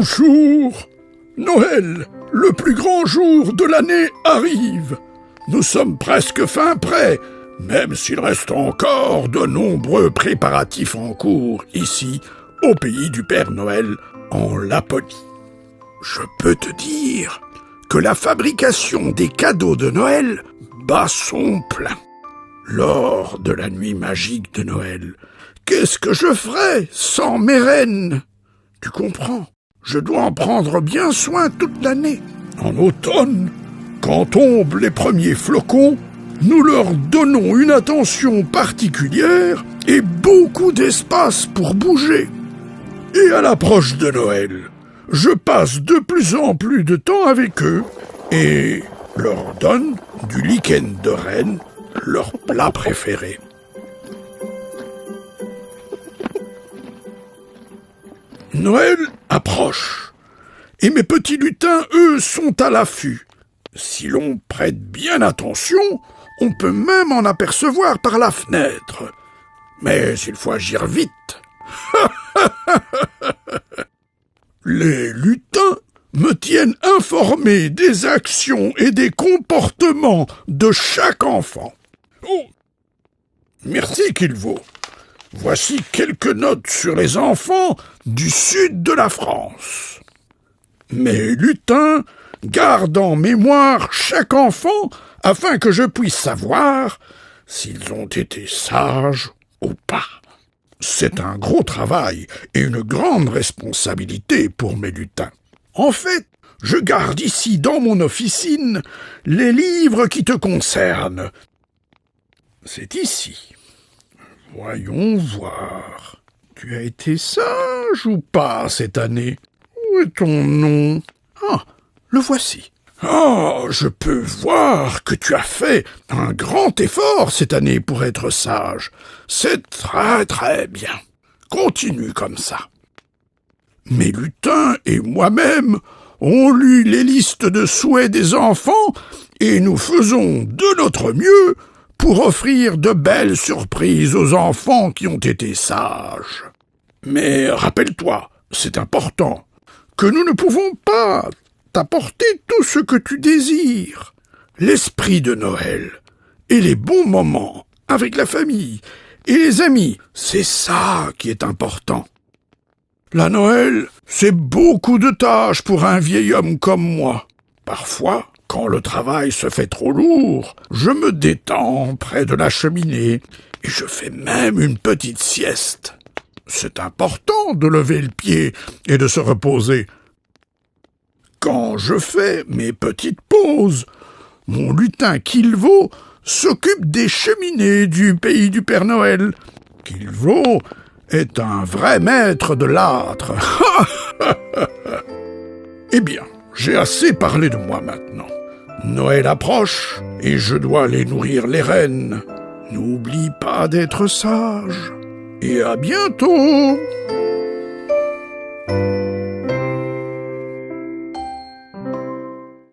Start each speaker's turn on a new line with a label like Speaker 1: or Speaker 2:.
Speaker 1: Bonjour! Noël, le plus grand jour de l'année, arrive. Nous sommes presque fin prêts, même s'il reste encore de nombreux préparatifs en cours ici, au pays du Père Noël, en Laponie. Je peux te dire que la fabrication des cadeaux de Noël bat son plein. Lors de la nuit magique de Noël, qu'est-ce que je ferais sans mes reines? Tu comprends? Je dois en prendre bien soin toute l'année. En automne, quand tombent les premiers flocons, nous leur donnons une attention particulière et beaucoup d'espace pour bouger. Et à l'approche de Noël, je passe de plus en plus de temps avec eux et leur donne du lichen de renne, leur plat préféré. Noël approche, et mes petits lutins, eux, sont à l'affût. Si l'on prête bien attention, on peut même en apercevoir par la fenêtre. Mais il faut agir vite. Les lutins me tiennent informé des actions et des comportements de chaque enfant. Oh, merci qu'il vaut. Voici quelques notes sur les enfants du sud de la France. Mes lutins gardent en mémoire chaque enfant afin que je puisse savoir s'ils ont été sages ou pas. C'est un gros travail et une grande responsabilité pour mes lutins. En fait, je garde ici dans mon officine les livres qui te concernent. C'est ici. Voyons voir. Tu as été sage ou pas cette année? Où est ton nom? Ah, le voici. Oh, je peux voir que tu as fait un grand effort cette année pour être sage. C'est très très bien. Continue comme ça. Mes lutins et moi-même ont lu les listes de souhaits des enfants et nous faisons de notre mieux pour offrir de belles surprises aux enfants qui ont été sages. Mais rappelle-toi, c'est important, que nous ne pouvons pas t'apporter tout ce que tu désires. L'esprit de Noël et les bons moments avec la famille et les amis, c'est ça qui est important. La Noël, c'est beaucoup de tâches pour un vieil homme comme moi. Parfois, quand le travail se fait trop lourd, je me détends près de la cheminée et je fais même une petite sieste. C'est important de lever le pied et de se reposer. Quand je fais mes petites pauses, mon lutin Kilvo s'occupe des cheminées du pays du Père Noël. Kilvo est un vrai maître de l'âtre. Eh bien, j'ai assez parlé de moi maintenant. Noël approche et je dois aller nourrir les rennes. N'oublie pas d'être sage. Et à bientôt!